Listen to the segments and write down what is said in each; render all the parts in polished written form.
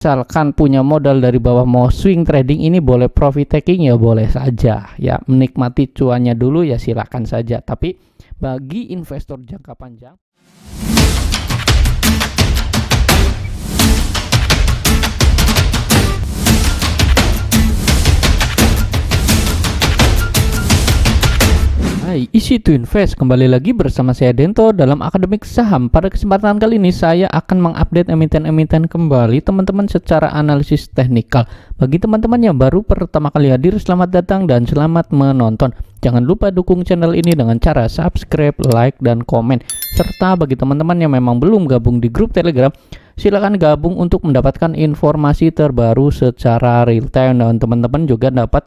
misalkan punya modal dari bawah mau swing trading, ini boleh profit taking ya, boleh saja ya, menikmati cuannya dulu ya, silakan saja. Tapi bagi investor jangka panjang, hai, Easy to Invest, kembali lagi bersama saya Dento dalam Akademik Saham. Pada kesempatan kali ini saya akan mengupdate emiten-emiten kembali teman-teman secara analisis teknikal. Bagi teman-teman yang baru pertama kali hadir, selamat datang dan selamat menonton. Jangan lupa dukung channel ini dengan cara subscribe, like, dan komen. Serta bagi teman-teman yang memang belum gabung di grup Telegram, silakan gabung untuk mendapatkan informasi terbaru secara real time, dan teman-teman juga dapat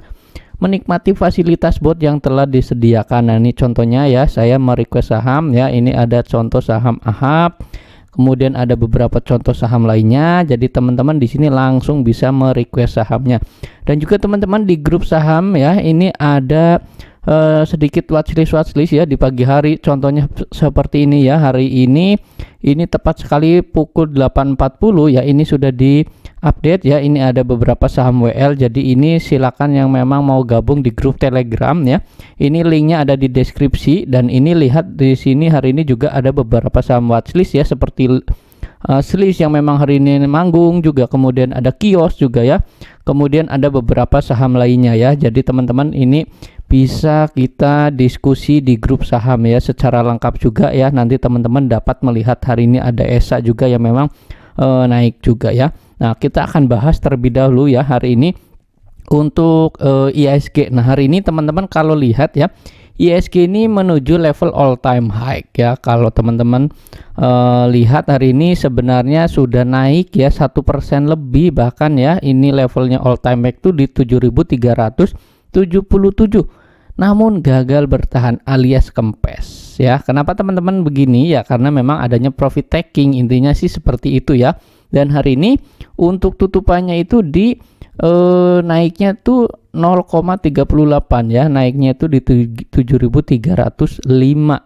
menikmati fasilitas bot yang telah disediakan. Nah, ini contohnya ya, saya merequest saham ya. Ini ada contoh saham AHAP, kemudian ada beberapa contoh saham lainnya. Jadi teman-teman di sini langsung bisa merequest sahamnya. Dan juga teman-teman di grup saham ya, ini ada sedikit watchlist ya di pagi hari. Contohnya seperti ini ya, hari ini tepat sekali pukul 8.40 ya, ini sudah di update ya. Ini ada beberapa saham WL, jadi ini silakan yang memang mau gabung di grup Telegram ya. Ini linknya ada di deskripsi, dan ini lihat di sini hari ini juga ada beberapa saham watchlist ya, seperti Slice yang memang hari ini manggung juga, kemudian ada Kios juga ya, kemudian ada beberapa saham lainnya ya. Jadi teman-teman ini bisa kita diskusi di grup saham ya secara lengkap juga ya. Nanti teman-teman dapat melihat hari ini ada ESA juga yang memang naik juga ya. Nah, kita akan bahas terlebih dahulu ya hari ini untuk IHSG. Nah, hari ini teman-teman kalau lihat ya, IHSG ini menuju level all time high ya. Kalau teman-teman lihat hari ini sebenarnya sudah naik ya 1% lebih bahkan ya. Ini levelnya all time high itu di 7.377, namun gagal bertahan alias kempes ya. Kenapa teman-teman begini ya? Karena memang adanya profit taking, intinya sih seperti itu ya. Dan hari ini untuk tutupannya itu di naiknya tuh 0,38 ya, naiknya itu di 7.305.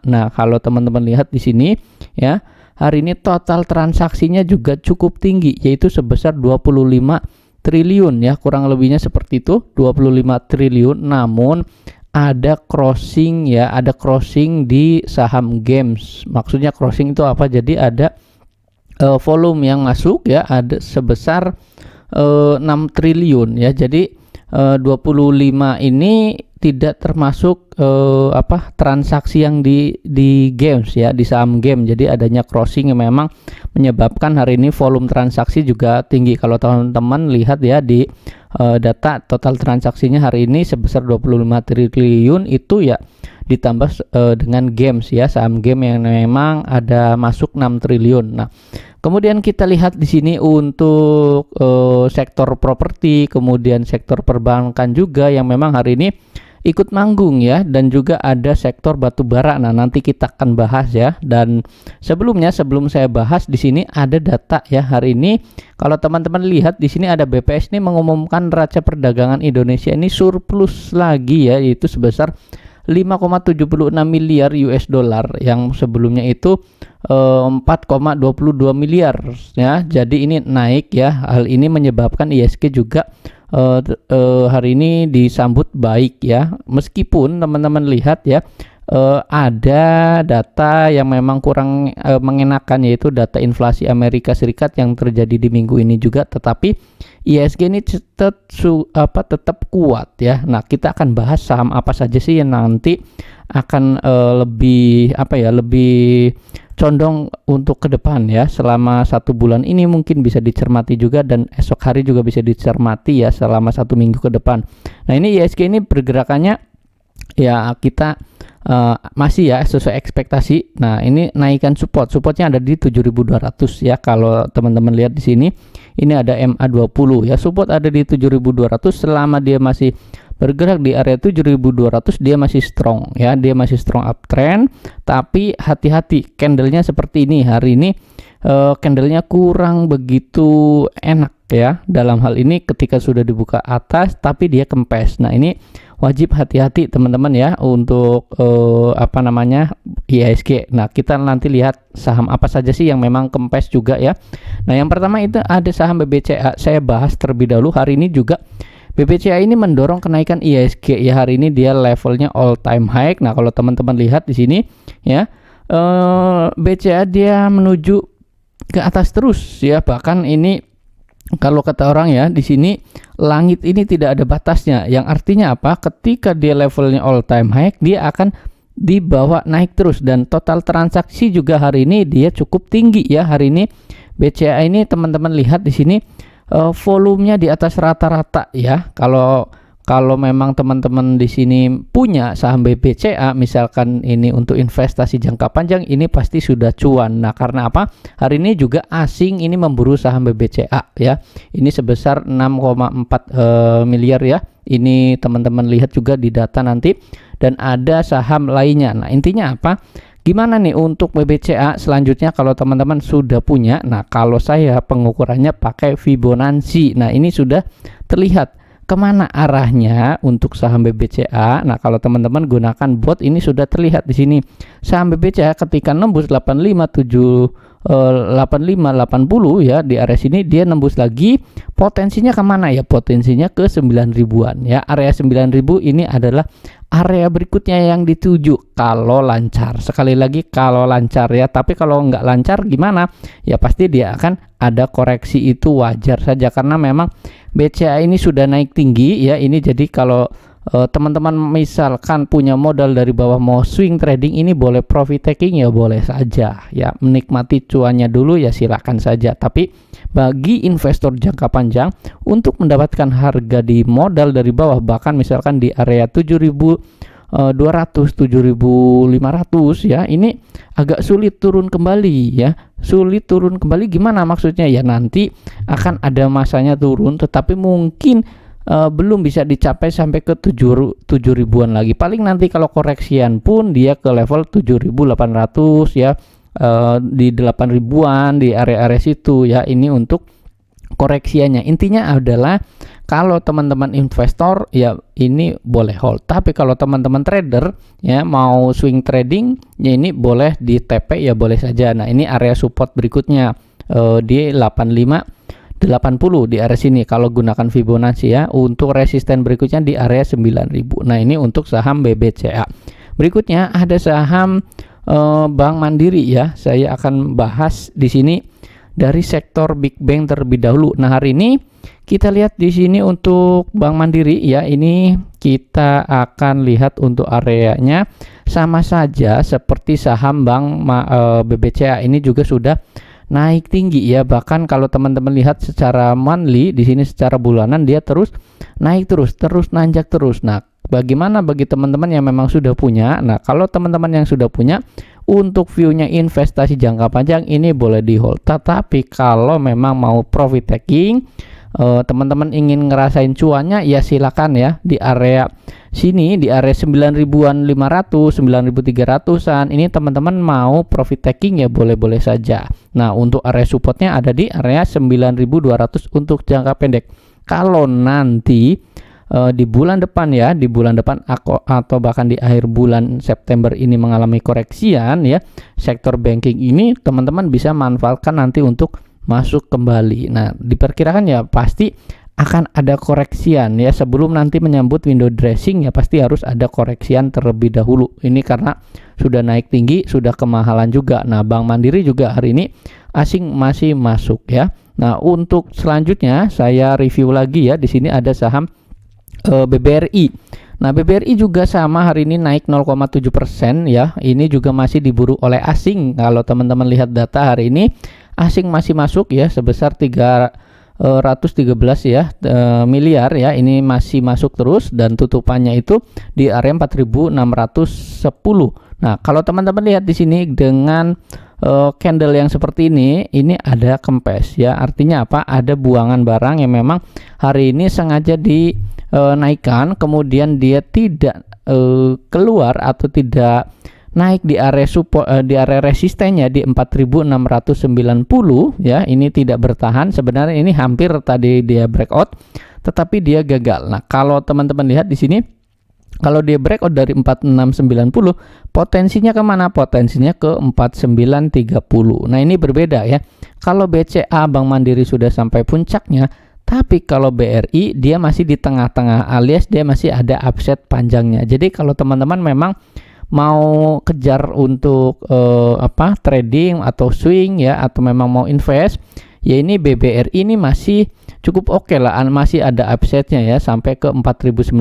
Nah, kalau teman-teman lihat di sini ya, hari ini total transaksinya juga cukup tinggi, yaitu sebesar 25 triliun ya, kurang lebihnya seperti itu, 25 triliun. Namun ada crossing ya, ada crossing di saham games. Maksudnya crossing itu apa? Jadi ada volume yang masuk ya, ada sebesar 6 triliun ya. Jadi 25 ini tidak termasuk transaksi yang di games ya, di saham game. Jadi adanya crossing yang memang menyebabkan hari ini volume transaksi juga tinggi. Kalau teman-teman lihat ya di data total transaksinya hari ini sebesar 25 triliun itu ya, ditambah dengan games ya, saham game yang memang ada masuk 6 triliun. Nah, kemudian kita lihat di sini untuk sektor properti, kemudian sektor perbankan juga yang memang hari ini ikut manggung ya, dan juga ada sektor batu bara. Nah, nanti kita akan bahas ya. Dan sebelum saya bahas, di sini ada data ya hari ini. Kalau teman-teman lihat di sini ada BPS ini mengumumkan neraca perdagangan Indonesia ini surplus lagi ya, yaitu sebesar 5,76 miliar US dollar, yang sebelumnya itu 4,22 miliar ya. Jadi ini naik ya. Hal ini menyebabkan IHSG juga hari ini disambut baik ya. Meskipun teman-teman lihat ya, ada data yang memang kurang mengenakan, yaitu data inflasi Amerika Serikat yang terjadi di minggu ini juga, tetapi IHSG ini tetap kuat ya. Nah, kita akan bahas saham apa saja sih yang nanti akan lebih condong untuk ke depan ya. Selama 1 bulan ini mungkin bisa dicermati juga, dan esok hari juga bisa dicermati ya selama 1 minggu ke depan. Nah, ini IHSG ini pergerakannya ya, kita masih ya sesuai ekspektasi. Nah, ini naikkan supportnya ada di 7.200 ya. Kalau teman-teman lihat di sini, ini ada MA20 ya, support ada di 7.200. Selama dia masih bergerak di area 7.200, dia masih strong ya, dia masih strong uptrend. Tapi hati-hati, candlenya seperti ini hari ini candlenya kurang begitu enak ya. Dalam hal ini ketika sudah dibuka atas tapi dia kempes. Nah, ini wajib hati-hati teman-teman ya untuk apa namanya, IHSG. Nah, kita nanti lihat saham apa saja sih yang memang kempes juga ya. Nah, yang pertama itu ada saham BBCA. Saya bahas terlebih dahulu. Hari ini juga BBCA ini mendorong kenaikan IHSG ya. Hari ini dia levelnya all time high. Nah, kalau teman-teman lihat di sini ya, BCA dia menuju ke atas terus ya. Bahkan ini kalau kata orang ya, di sini langit ini tidak ada batasnya. Yang artinya apa? Ketika dia levelnya all time high, dia akan dibawa naik terus, dan total transaksi juga hari ini dia cukup tinggi ya. Hari ini BCA ini teman-teman lihat di sini volumenya di atas rata-rata ya. Kalau memang teman-teman di sini punya saham BBCA, misalkan ini untuk investasi jangka panjang, ini pasti sudah cuan. Nah, karena apa? Hari ini juga asing ini memburu saham BBCA ya. Ini sebesar 6,4 miliar ya. Ini teman-teman lihat juga di data nanti. Dan ada saham lainnya. Nah, intinya apa? Gimana nih untuk BBCA selanjutnya kalau teman-teman sudah punya? Nah, kalau saya pengukurannya pakai Fibonacci. Nah, ini sudah terlihat kemana arahnya untuk saham BBCA. Nah, kalau teman-teman gunakan bot, ini sudah terlihat di sini saham BBCA ketika nembus 85 ya, di area sini dia nembus lagi. Potensinya kemana ya? Potensinya ke 9.000-an ya. Area 9.000 ini adalah area berikutnya yang dituju kalau lancar. Sekali lagi kalau lancar ya. Tapi kalau nggak lancar gimana? Ya pasti dia akan ada koreksi, itu wajar saja karena memang BCA ini sudah naik tinggi ya. Ini jadi kalau teman-teman misalkan punya modal dari bawah mau swing trading, ini boleh profit taking ya, boleh saja ya, menikmati cuannya dulu ya, silakan saja. Tapi bagi investor jangka panjang untuk mendapatkan harga di modal dari bawah, bahkan misalkan di area 7.200 7.500 ya, ini agak sulit turun kembali ya. Sulit turun kembali gimana maksudnya ya? Nanti akan ada masanya turun, tetapi mungkin belum bisa dicapai sampai ke 7.000-an lagi. Paling nanti kalau koreksian pun dia ke level 7.800 ya, di 8.000-an, di area-area situ ya. Ini untuk koreksiannya. Intinya adalah kalau teman-teman investor ya ini boleh hold. Tapi kalau teman-teman trader ya mau swing trading ya, ini boleh di TP ya, boleh saja. Nah, ini area support berikutnya di 85.80 di area sini kalau gunakan Fibonacci ya. Untuk resisten berikutnya di area 9.000. Nah, ini untuk saham BBCA. Berikutnya ada saham Bank Mandiri ya. Saya akan bahas di sini dari sektor Big Bank terlebih dahulu. Nah, hari ini kita lihat di sini untuk Bank Mandiri ya. Ini kita akan lihat untuk areanya sama saja seperti saham Bank BBCA. Ini juga sudah naik tinggi ya. Bahkan kalau teman-teman lihat secara monthly di sini, secara bulanan dia terus naik terus nanjak terus. Nah, bagaimana bagi teman-teman yang memang sudah punya? Nah, kalau teman-teman yang sudah punya untuk view-nya investasi jangka panjang, ini boleh di hold. Tetapi kalau memang mau profit taking, teman-teman ingin ngerasain cuannya ya silakan ya. Di area sini di area 9.500 9.300-an ini teman-teman mau profit taking ya boleh-boleh saja. Nah, untuk area supportnya ada di area 9.200 untuk jangka pendek. Kalau nanti di bulan depan ya, di bulan depan atau bahkan di akhir bulan September ini mengalami koreksian ya, sektor banking ini teman-teman bisa manfaatkan nanti untuk masuk kembali. Nah, diperkirakan ya pasti akan ada koreksian ya, sebelum nanti menyambut window dressing ya pasti harus ada koreksian terlebih dahulu. Ini karena sudah naik tinggi, sudah kemahalan juga. Nah, Bank Mandiri juga hari ini asing masih masuk ya. Nah, untuk selanjutnya saya review lagi ya. Di sini ada saham BBRI. Nah, BBRI juga sama hari ini naik 0,7% ya. Ini juga masih diburu oleh asing. Kalau teman-teman lihat data hari ini asing masih masuk ya sebesar 313 ya miliar ya. Ini masih masuk terus dan tutupannya itu di area 4.610. Nah, kalau teman-teman lihat di sini dengan candle yang seperti ini ada kempes ya. Artinya apa? Ada buangan barang yang memang hari ini sengaja dinaikkan, kemudian dia tidak keluar atau tidak naik di area support, di area resistennya di 4690 ya. Ini tidak bertahan, sebenarnya ini hampir tadi dia breakout tetapi dia gagal. Nah, kalau teman-teman lihat di sini, kalau dia breakout dari 4690, potensinya kemana? Potensinya ke 4930. Nah, ini berbeda ya. Kalau BCA Bank Mandiri sudah sampai puncaknya, tapi kalau BRI dia masih di tengah-tengah, alias dia masih ada upside panjangnya. Jadi kalau teman-teman memang mau kejar untuk trading atau swing ya, atau memang mau invest, ya ini BBRI ini masih cukup oke lah, masih ada upside-nya ya sampai ke 4.900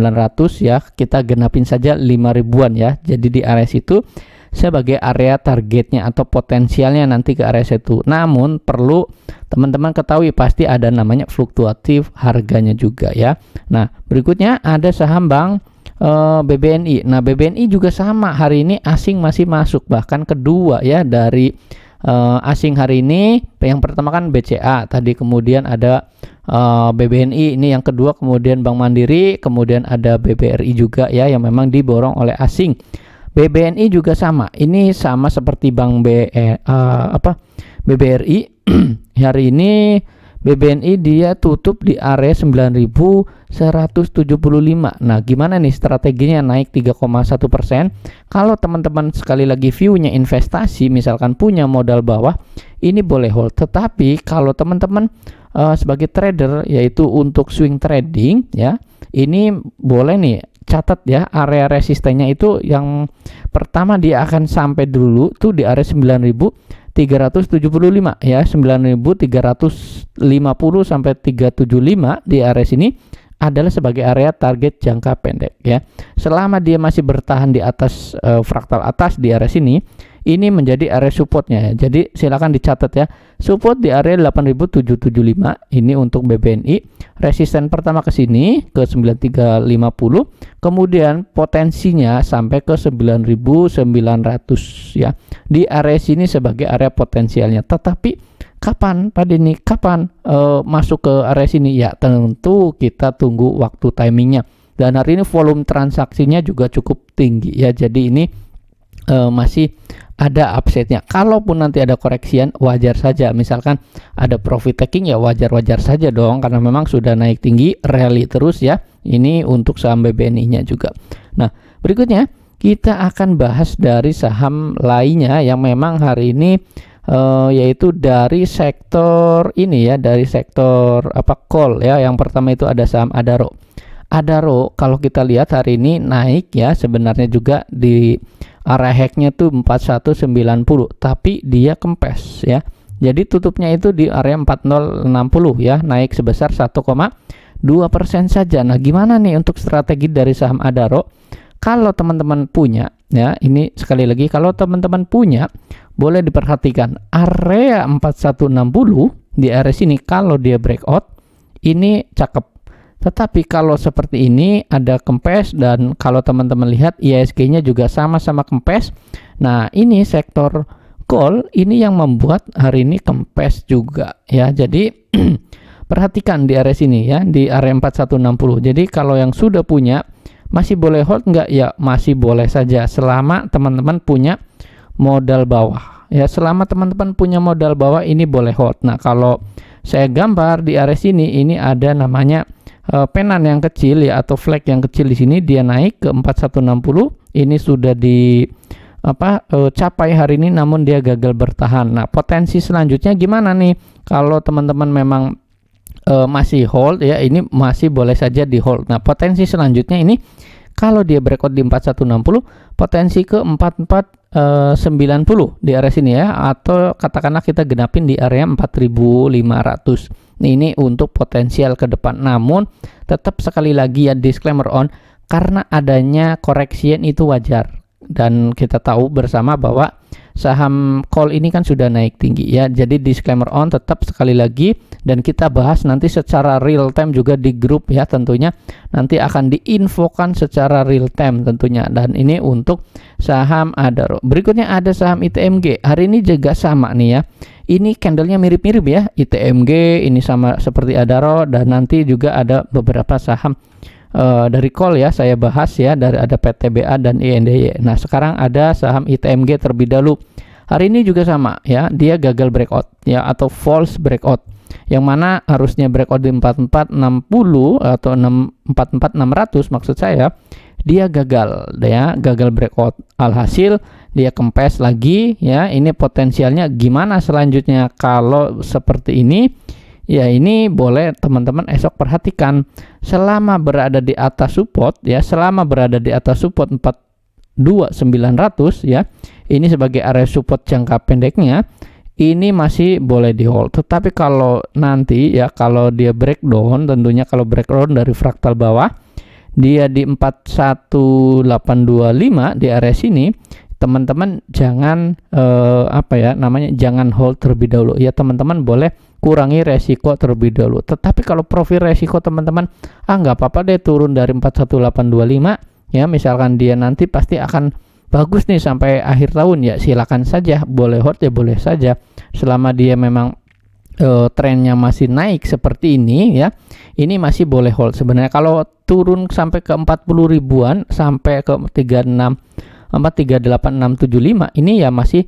ya. Kita genapin saja 5.000-an ya. Jadi di area situ sebagai area targetnya atau potensialnya nanti ke area situ. Namun perlu teman-teman ketahui pasti ada namanya fluktuatif harganya juga ya. Nah, berikutnya ada saham Bank BBNI. Nah, BBNI juga sama, hari ini asing masih masuk, bahkan kedua ya dari asing hari ini. Yang pertama kan BCA tadi, kemudian ada BBNI, ini yang kedua, kemudian Bank Mandiri, kemudian ada BBRI juga ya yang memang diborong oleh asing. BBNI juga sama, ini sama seperti Bank BBRI. Hari ini BBNI dia tutup di area 9.175. Nah, gimana nih strateginya naik 3,1%? Kalau teman-teman sekali lagi view-nya investasi, misalkan punya modal bawah, ini boleh hold. Tetapi kalau teman-teman sebagai trader, yaitu untuk swing trading ya, ini boleh nih catat ya, area resistennya itu yang pertama dia akan sampai dulu tuh di area 9.375 ya, 9.350 sampai 375 di area sini adalah sebagai area target jangka pendek ya. Selama dia masih bertahan di atas fraktal atas di area sini, ini menjadi area supportnya ya. Jadi silakan dicatat ya, support di area 8.775 ini untuk BBNI, resisten pertama ke sini ke 9.350, kemudian potensinya sampai ke 9.900 ya. Di area sini sebagai area potensialnya. Tetapi kapan Pak Denny, kapan masuk ke area sini? Ya tentu kita tunggu waktu timingnya. Dan hari ini volume transaksinya juga cukup tinggi ya. Jadi ini masih ada upside-nya. Kalaupun nanti ada koreksian, wajar saja. Misalkan ada profit taking ya wajar-wajar saja dong, karena memang sudah naik tinggi, rally terus ya. Ini untuk saham BBNI-nya juga. Nah, berikutnya kita akan bahas dari saham lainnya yang memang hari ini yaitu dari sektor ini ya, dari sektor coal ya. Yang pertama itu ada saham Adaro. Adaro kalau kita lihat hari ini naik ya, sebenarnya juga di area hacknya tuh 4190, tapi dia kempes ya. Jadi tutupnya itu di area 4060 ya, naik sebesar 1,2% saja. Nah, gimana nih untuk strategi dari saham Adaro? Kalau teman-teman punya ya, ini sekali lagi kalau teman-teman punya, boleh diperhatikan area 4160 di area sini. Kalau dia breakout ini cakep, tetapi kalau seperti ini ada kempes, dan kalau teman-teman lihat ISG-nya juga sama-sama kempes. Nah, ini sektor coal ini yang membuat hari ini kempes juga ya. Jadi perhatikan di area sini ya, di area 4160. Jadi kalau yang sudah punya masih boleh hold nggak? Ya masih boleh saja selama teman-teman punya modal bawah ya. Selama teman-teman punya modal bawah ini boleh hold. Nah, kalau saya gambar di area sini, ini ada namanya penan yang kecil ya, atau flag yang kecil di sini, dia naik ke 4160. Ini sudah di capai hari ini, namun dia gagal bertahan. Nah, potensi selanjutnya gimana nih? Kalau teman-teman memang masih hold ya, ini masih boleh saja di hold. Nah, potensi selanjutnya ini kalau dia breakout di 4160, potensi ke 4490 di area sini ya, atau katakanlah kita genapin di area 4500. Ini untuk potensial ke depan. Namun tetap sekali lagi ya, disclaimer on, karena adanya koreksian itu wajar. Dan kita tahu bersama bahwa saham coal ini kan sudah naik tinggi ya. Jadi disclaimer on tetap sekali lagi, dan kita bahas nanti secara real time juga di grup ya, tentunya nanti akan diinfokan secara real time tentunya. Dan ini untuk saham Adaro. Berikutnya ada saham ITMG. Hari ini juga sama nih ya. Ini candlenya mirip-mirip ya, ITMG ini sama seperti Adaro, dan nanti juga ada beberapa saham dari call ya saya bahas ya, dari ada PTBA dan INDY. Nah, sekarang ada saham ITMG terlebih dahulu. Hari ini juga sama ya, dia gagal breakout ya, atau false breakout. Yang mana harusnya breakout di 4460 atau 44600 maksud saya, dia gagal ya, gagal breakout. Alhasil dia kempes lagi ya. Ini potensialnya gimana selanjutnya kalau seperti ini? Ya, ini boleh teman-teman esok perhatikan. Selama berada di atas support ya, selama berada di atas support 42900 ya, ini sebagai area support jangka pendeknya, ini masih boleh di hold. Tetapi kalau nanti ya, kalau dia breakdown, tentunya kalau breakdown dari fraktal bawah, dia di 41825 di area sini, teman-teman jangan jangan hold terlebih dahulu ya. Teman-teman boleh kurangi resiko terlebih dahulu. Tetapi kalau profil resiko teman-teman, nggak apa-apa deh turun dari 41825 ya, misalkan dia nanti pasti akan bagus nih sampai akhir tahun ya, silakan saja, boleh hold ya, boleh saja, selama dia memang trennya masih naik seperti ini ya, ini masih boleh hold sebenarnya. Kalau turun sampai ke 40 ribuan sampai ke 38675 ini ya masih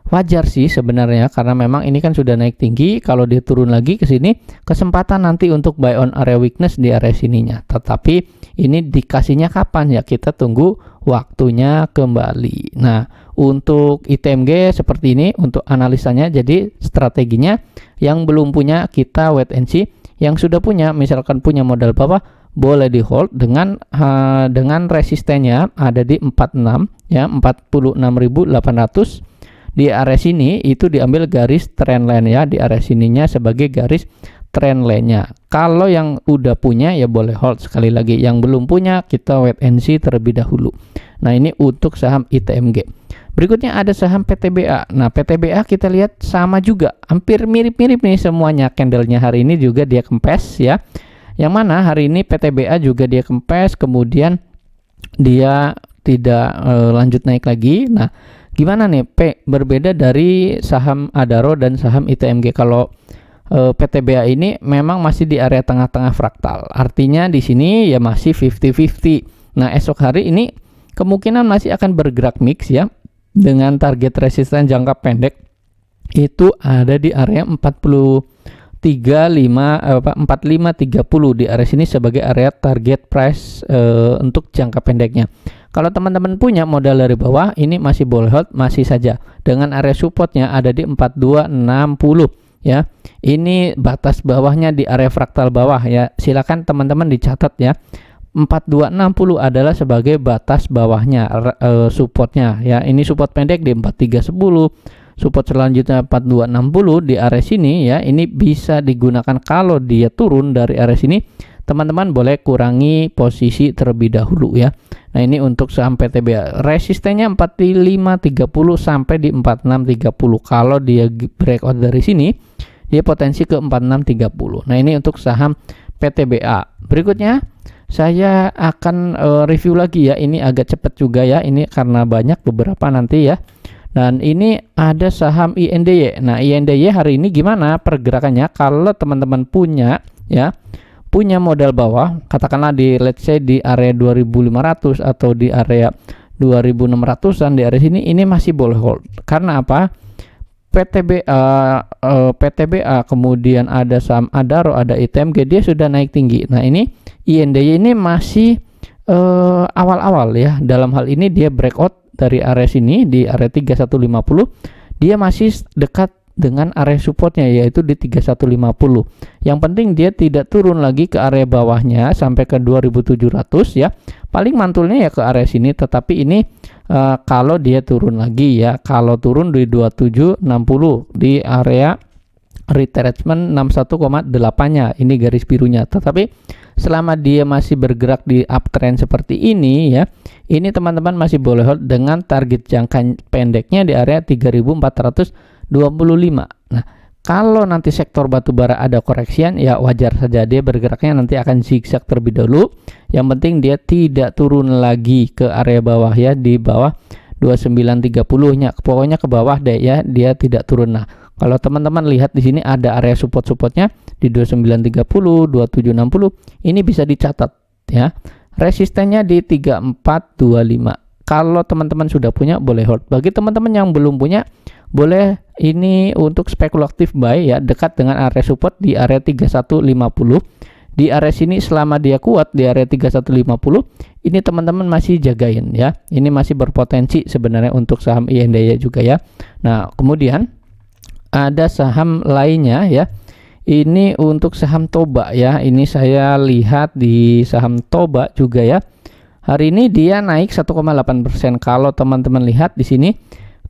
wajar sih sebenarnya, karena memang ini kan sudah naik tinggi. Kalau dia turun lagi ke sini, kesempatan nanti untuk buy on area weakness di area sininya. Tetapi ini dikasihnya kapan ya, kita tunggu waktunya kembali. Nah, untuk ITMG seperti ini untuk analisanya. Jadi strateginya, yang belum punya kita wait and see, yang sudah punya misalkan punya modal bawah boleh di hold dengan resistennya ada di 46 ya, 46.800. Di area sini itu diambil garis trendline ya, di area sininya sebagai garis trendline-nya. Kalau yang udah punya ya boleh hold, sekali lagi yang belum punya kita wait and see terlebih dahulu. Nah, ini untuk saham ITMG. Berikutnya ada saham PTBA. Nah, PTBA kita lihat sama juga, hampir mirip-mirip nih semuanya. Candlenya hari ini juga dia kempes ya. Yang mana hari ini PTBA juga dia kempes, kemudian dia tidak lanjut naik lagi. Nah, gimana nih berbeda dari saham Adaro dan saham ITMG? Kalau PTBA ini memang masih di area tengah-tengah fraktal. Artinya di sini ya masih 50-50. Nah, esok hari ini kemungkinan masih akan bergerak mix ya, dengan target resisten jangka pendek itu ada di area 4530 di area sini sebagai area target price untuk jangka pendeknya. Kalau teman-teman punya modal dari bawah, ini masih boleh hold, masih saja dengan area supportnya ada di 4260 ya. Ini batas bawahnya di area fraktal bawah ya. Silakan teman-teman dicatat ya. 4260 adalah sebagai batas bawahnya, supportnya ya. Ini support pendek di 4310, support selanjutnya 4260 di area sini ya. Ini bisa digunakan kalau dia turun dari area sini. Teman-teman boleh kurangi posisi terlebih dahulu ya. Nah, ini untuk saham PTBA. Resistennya 4530 sampai di 4630. Kalau dia breakout dari sini, dia potensi ke 4630. Nah, ini untuk saham PTBA. Berikutnya saya akan review lagi ya. Ini agak cepat juga ya. Ini karena banyak beberapa nanti ya. Dan ini ada saham INDY. Nah, INDY hari ini gimana pergerakannya? Kalau teman-teman punya ya, punya modal bawah, katakanlah di let's say di area 2500 atau di area 2600-an, di area sini ini masih boleh hold. Karena apa? PTBA, kemudian ada saham Adaro, ada ITMG, dia sudah naik tinggi. Nah, ini INDY ini masih awal-awal ya. Dalam hal ini dia breakout dari area sini di area 3150. Dia masih dekat dengan area supportnya yaitu di 3150. Yang penting dia tidak turun lagi ke area bawahnya sampai ke 2700 ya. Paling mantulnya ya ke area sini, tetapi ini kalau dia turun lagi ya, kalau turun di 2760 di area retracement 61,8-nya, ini garis birunya. Tetapi selama dia masih bergerak di uptrend seperti ini ya, ini teman-teman masih boleh hold dengan target jangka pendeknya di area 3425. Nah, kalau nanti sektor batubara ada koreksian ya wajar saja dia bergeraknya nanti akan zigzag terlebih dahulu. Yang penting dia tidak turun lagi ke area bawah ya, di bawah 2930-nya. Pokoknya ke bawah deh ya, dia tidak turun. Nah, kalau teman-teman lihat di sini ada area support-supportnya di 2930, 2760. Ini bisa dicatat ya. Resistennya di 3425. Kalau teman-teman sudah punya boleh hold. Bagi teman-teman yang belum punya boleh ini untuk spekulatif buy ya, dekat dengan area support di area 3150. Di area sini selama dia kuat di area 3150, ini teman-teman masih jagain ya. Ini masih berpotensi sebenarnya untuk saham INDY juga ya. Nah, kemudian ada saham lainnya ya. Ini untuk saham Toba ya. Ini saya lihat di saham Toba juga ya. Hari ini dia naik 1,8%. Kalau teman-teman lihat di sini,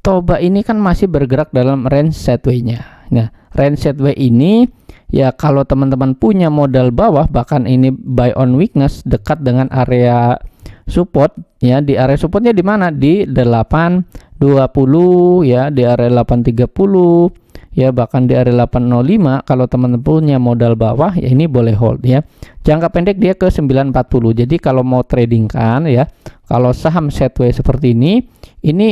Toba ini kan masih bergerak dalam range sideways-nya. Nah, range sideways ini ya kalau teman-teman punya modal bawah, bahkan ini buy on weakness dekat dengan area support ya. Di area supportnya di mana? Di 820 ya, di area 830 ya, bahkan di area 805. Kalau teman-teman punya modal bawah ya ini boleh hold ya. Jangka pendek dia ke 940. Jadi kalau mau trading kan ya, kalau saham sideways seperti ini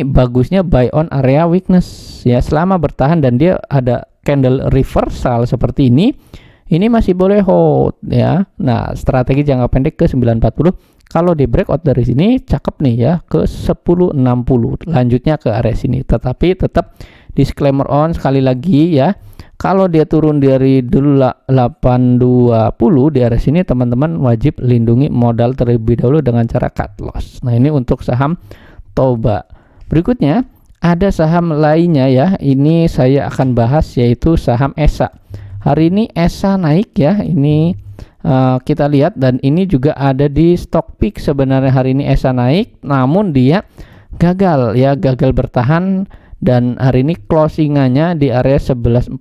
bagusnya buy on area weakness ya. Selama bertahan dan dia ada candle reversal seperti ini masih boleh hold ya. Nah, strategi jangka pendek ke 940. Kalau di breakout dari sini cakep nih ya, ke 1060. Lanjutnya ke area sini. Tetapi tetap disclaimer on sekali lagi ya. Kalau dia turun dari dulu 820 di area sini, teman-teman wajib lindungi modal terlebih dahulu dengan cara cut loss. Nah, ini untuk saham Toba. Berikutnya ada saham lainnya ya. Ini saya akan bahas yaitu saham ESA. Hari ini ESA naik ya. Ini kita lihat, dan ini juga ada di stock pick. Sebenarnya hari ini ESA naik, namun dia gagal ya, gagal bertahan, dan hari ini closingannya di area 1140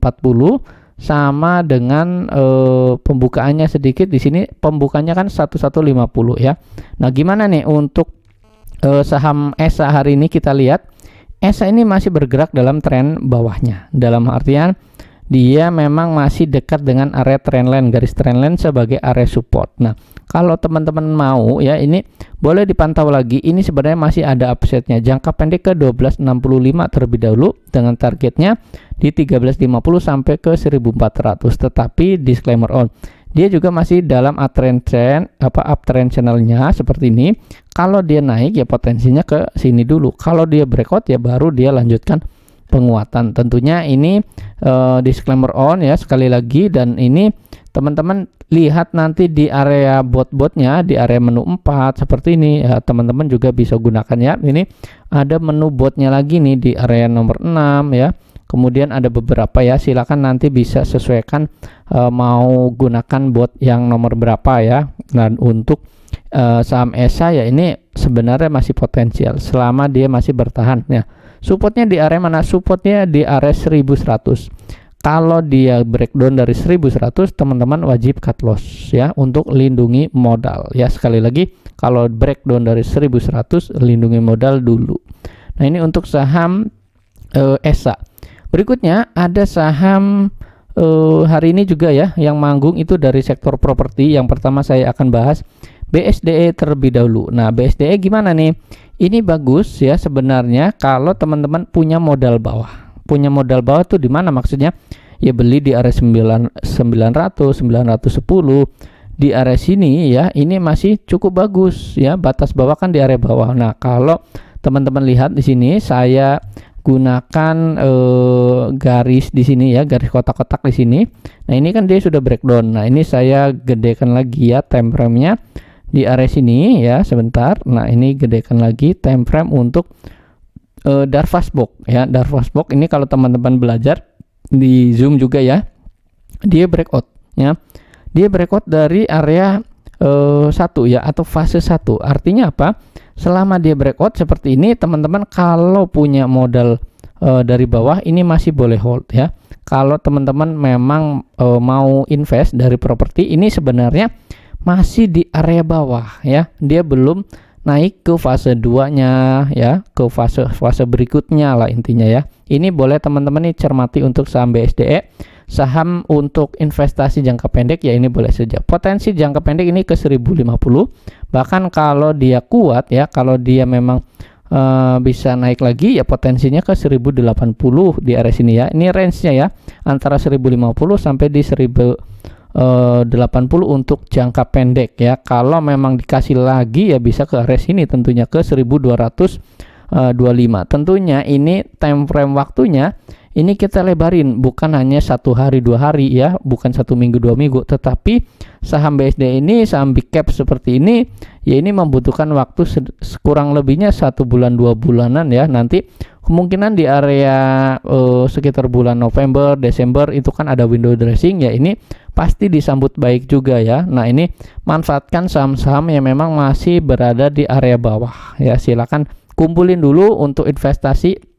sama dengan pembukaannya sedikit di sini. Pembukanya kan 1150 ya. Nah, gimana nih untuk saham ESA hari ini? Kita lihat ESA ini masih bergerak dalam tren bawahnya. Dalam artian dia memang masih dekat dengan area trendline, garis trendline sebagai area support. Nah, kalau teman-teman mau ya, ini boleh dipantau lagi. Ini sebenarnya masih ada upside-nya. Jangka pendek ke 1265 terlebih dahulu dengan targetnya di 1350 sampai ke 1400. Tetapi disclaimer on, dia juga masih dalam uptrend channel-nya seperti ini. Kalau dia naik ya potensinya ke sini dulu. Kalau dia breakout ya baru dia lanjutkan penguatan. Tentunya ini disclaimer on ya sekali lagi, dan ini teman-teman lihat nanti di area bot-botnya di area menu 4 seperti ini ya, teman-teman juga bisa gunakan ya. Ini ada menu botnya lagi nih di area nomor 6 ya. Kemudian ada beberapa ya, silakan nanti bisa sesuaikan mau gunakan bot yang nomor berapa ya. Dan untuk saham ESA ya ini sebenarnya masih potensial selama dia masih bertahan ya. Supportnya di area mana? Supportnya di area 1100. Kalau dia breakdown dari 1100, teman-teman wajib cut loss ya untuk lindungi modal ya. Sekali lagi, kalau breakdown dari 1100 lindungi modal dulu. Nah, ini untuk saham ESA. Berikutnya ada saham hari ini juga ya yang manggung, itu dari sektor properti. Yang pertama saya akan bahas BSDE terlebih dahulu. Nah, BSDE gimana nih? Ini bagus ya sebenarnya kalau teman-teman punya modal bawah. Punya modal bawah tuh di mana maksudnya? Ya beli di area 900, 910 di area sini ya. Ini masih cukup bagus ya. Batas bawah kan di area bawah. Nah, kalau teman-teman lihat di sini saya gunakan garis di sini ya, garis kotak-kotak di sini. Nah, ini kan dia sudah breakdown. Nah, ini saya gedekan lagi ya time frame-nya di area sini ya, sebentar. Nah, ini gedekan lagi time frame untuk Darvas Box ya. Darvas Box ini kalau teman-teman belajar di Zoom juga ya, dia breakout ya. Dia breakout dari area 1 ya, atau fase 1. Artinya apa? Selama dia breakout seperti ini, teman-teman kalau punya modal dari bawah ini masih boleh hold ya. Kalau teman-teman memang mau invest dari properti, ini sebenarnya masih di area bawah ya. Dia belum naik ke fase 2-nya ya, ke fase berikutnya lah intinya ya. Ini boleh teman-teman nih cermati untuk saham BSDE. Saham untuk investasi jangka pendek ya ini boleh saja. Potensi jangka pendek ini ke 1050. Bahkan kalau dia kuat ya, kalau dia memang bisa naik lagi ya potensinya ke 1080 di area sini ya. Ini range-nya ya, antara 1050 sampai di 1000 80 untuk jangka pendek ya. Kalau memang dikasih lagi ya bisa ke area sini tentunya ke 1225. Tentunya ini time frame waktunya ini kita lebarin, bukan hanya 1 hari 2 hari ya, bukan 1 minggu 2 minggu, tetapi saham BSD ini, saham big cap seperti ini ya, ini membutuhkan waktu kurang lebihnya 1 bulan 2 bulanan ya. Nanti kemungkinan di area sekitar bulan November Desember itu kan ada window dressing ya, ini pasti disambut baik juga ya. Nah, ini manfaatkan saham-saham yang memang masih berada di area bawah ya. Silakan kumpulin dulu untuk investasi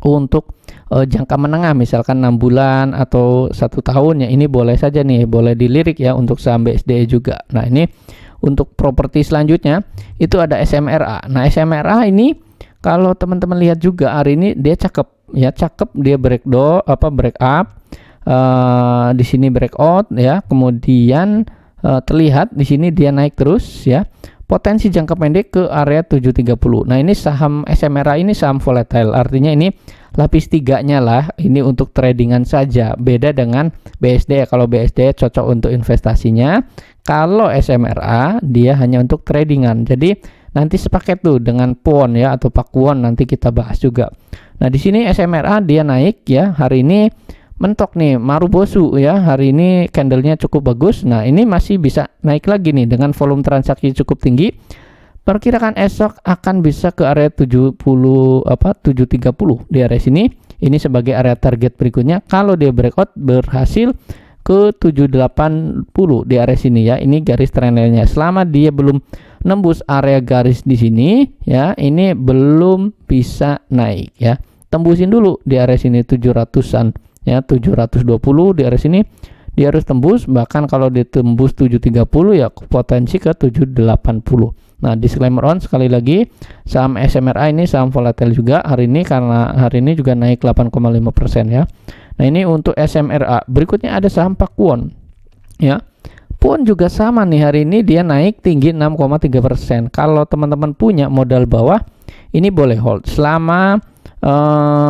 untuk jangka menengah, misalkan 6 bulan atau 1 tahun ya, ini boleh saja nih, boleh dilirik ya untuk saham BSD juga. Nah, ini untuk properti selanjutnya itu ada SMRA. Nah, SMRA ini kalau teman-teman lihat juga hari ini dia cakep ya, dia break up, di sini breakout ya, kemudian terlihat di sini dia naik terus ya. Potensi jangka pendek ke area 730. Nah, ini saham SMRA ini saham volatile, artinya ini lapis 3-nya lah, ini untuk tradingan saja. Beda dengan BSD ya, kalau BSD cocok untuk investasinya, kalau SMRA dia hanya untuk tradingan. Jadi nanti sepaket tuh dengan PON ya, atau Pakuwon, nanti kita bahas juga. Nah, di sini SMRA dia naik ya, hari ini mentok nih, Marubosu ya, hari ini candlenya cukup bagus. Nah, ini masih bisa naik lagi nih dengan volume transaksi cukup tinggi. Perkirakan esok akan bisa ke area 730 di area sini. Ini sebagai area target berikutnya kalau dia breakout berhasil ke 780 di area sini ya. Ini garis trendnya. Selama dia belum nembus area garis di sini ya, ini belum bisa naik ya. Tembusin dulu di area sini 700-an ya, 720 di area sini dia harus tembus, bahkan kalau ditembus 730 ya potensi ke 780. Nah, disclaimer on sekali lagi, saham SMRA ini saham volatile juga hari ini karena hari ini juga naik 8,5% ya. Nah, ini untuk SMRA. Berikutnya ada saham Pakuwon ya. Pun juga sama nih, hari ini dia naik tinggi 6,3%. Kalau teman-teman punya modal bawah, ini boleh hold selama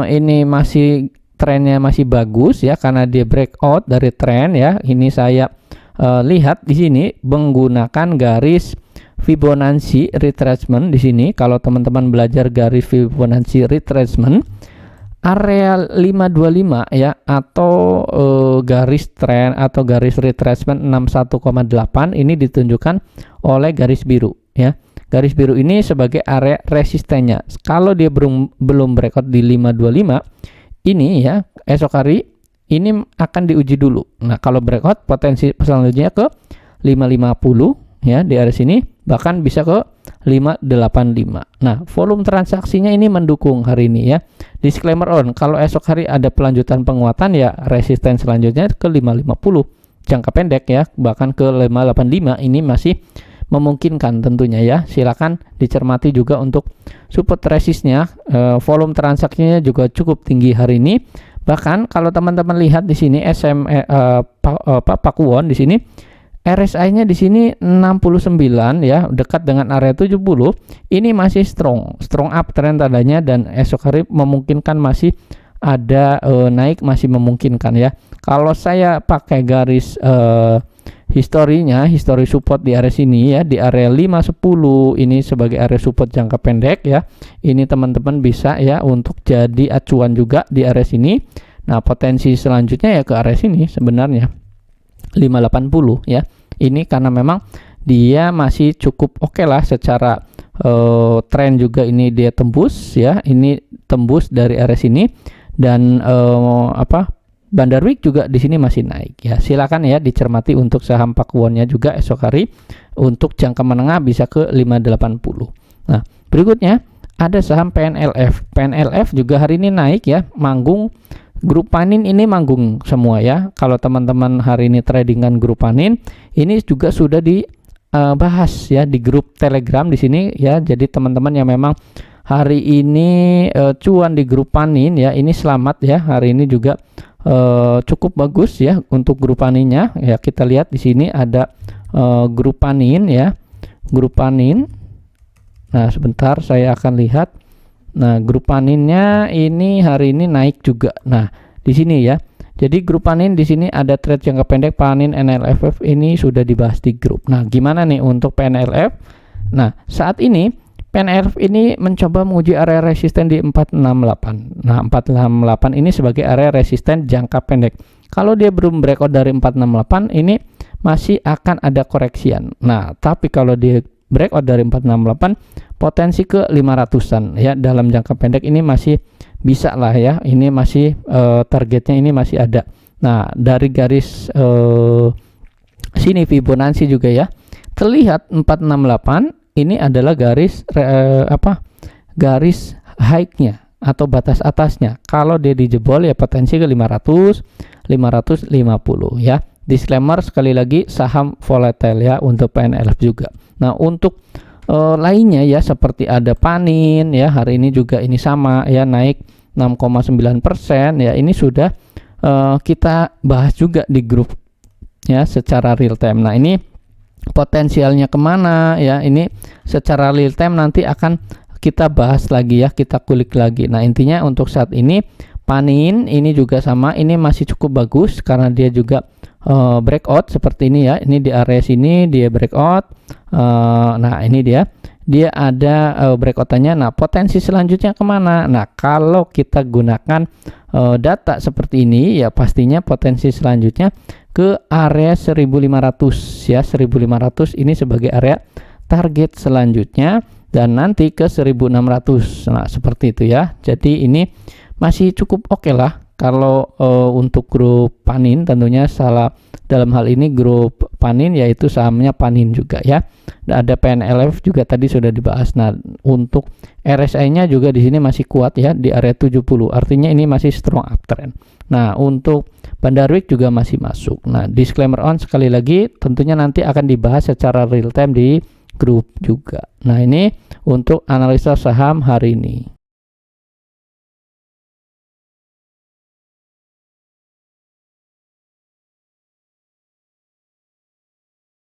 ini masih trennya masih bagus ya, karena dia breakout dari tren ya. Ini saya lihat di sini menggunakan garis Fibonacci retracement di sini. Kalau teman-teman belajar garis Fibonacci retracement, area 525 ya, atau garis tren atau garis retracement 61,8 ini ditunjukkan oleh garis biru ya. Garis biru ini sebagai area resistennya. Kalau dia belum breakout di 525 ini ya, esok hari ini akan diuji dulu. Nah, kalau breakout potensi selanjutnya ke 550 ya di area sini, bahkan bisa ke 585. Nah, volume transaksinya ini mendukung hari ini ya. Disclaimer on, kalau esok hari ada pelanjutan penguatan ya, resisten selanjutnya ke 550 jangka pendek ya, bahkan ke 585 ini masih memungkinkan tentunya ya. Silakan dicermati juga untuk support resistnya. Volume transaksinya juga cukup tinggi hari ini. Bahkan kalau teman-teman lihat di sini Pakuwon di sini RSI-nya di sini 69 ya, dekat dengan area 70. Ini masih strong uptrend tandanya, dan esok hari memungkinkan masih ada naik, masih memungkinkan ya. Kalau saya pakai garis historinya, history support di area sini ya, di area 510 ini sebagai area support jangka pendek ya. Ini teman-teman bisa ya untuk jadi acuan juga di area sini. Nah, potensi selanjutnya ya ke area sini sebenarnya 580 ya. Ini karena memang dia masih cukup oke lah secara tren juga, ini dia tembus ya. Ini tembus dari area sini, dan Bandarwik juga di sini masih naik ya. Silakan ya dicermati untuk saham Pakuwonnya juga esok hari untuk jangka menengah bisa ke 580. Nah, berikutnya ada saham PNLF. PNLF juga hari ini naik ya, manggung. Grup Panin ini manggung semua ya. Kalau teman-teman hari ini tradingan grup Panin, ini juga sudah dibahas ya di grup Telegram di sini ya. Jadi teman-teman yang memang hari ini cuan di grup Panin ya, ini selamat ya. Hari ini juga cukup bagus ya untuk grup Paninnya ya. Kita lihat di sini ada grup Panin ya, grup Panin. Nah, sebentar saya akan lihat. Nah, grup Paninnya ini hari ini naik juga. Nah, di sini ya, Jadi grup panin di sini ada trade jangka pendek panin NLFF ini sudah dibahas di grup. Nah, gimana nih untuk PNLF? Nah, saat ini PNLF ini mencoba menguji area resisten di 468. Nah, 468 ini sebagai area resisten jangka pendek. Kalau dia belum breakout dari 468 ini masih akan ada koreksian. Nah, tapi kalau dia breakout dari 468 potensi ke 500-an ya dalam jangka pendek ini masih bisa lah ya. Ini masih targetnya ini masih ada. Nah, dari garis sini Fibonacci juga ya. Terlihat 468 ini adalah garis garis high-nya atau batas atasnya. Kalau dia dijebol ya potensi ke 500, 550 ya. Disclaimer sekali lagi saham volatile ya untuk PNLF juga. Nah, untuk lainnya ya seperti ada panin ya, hari ini juga ini sama ya, naik 6,9% ya. Ini sudah kita bahas juga di grup ya secara real time. Nah, ini potensialnya kemana ya, ini secara real time nanti akan kita bahas lagi ya, kita kulik lagi. Nah, intinya untuk saat ini panin ini juga sama, ini masih cukup bagus karena dia juga breakout seperti ini ya. Ini di area sini dia breakout. Nah, ini dia ada breakoutannya. Nah, potensi selanjutnya kemana? Nah, kalau kita gunakan data seperti ini ya, pastinya potensi selanjutnya ke area 1500 ya. 1500 ini sebagai area target selanjutnya, dan nanti ke 1600. Nah, seperti itu ya. Jadi ini masih cukup oke lah kalau untuk grup panin. Tentunya dalam hal ini grup panin yaitu sahamnya panin juga ya. Ada PNLF juga tadi sudah dibahas. Nah, untuk RSI-nya juga di sini masih kuat ya di area 70. Artinya ini masih strong uptrend. Nah, untuk Bandarwik juga masih masuk. Nah, disclaimer on sekali lagi tentunya nanti akan dibahas secara real time di grup juga. Nah, ini untuk analisa saham hari ini.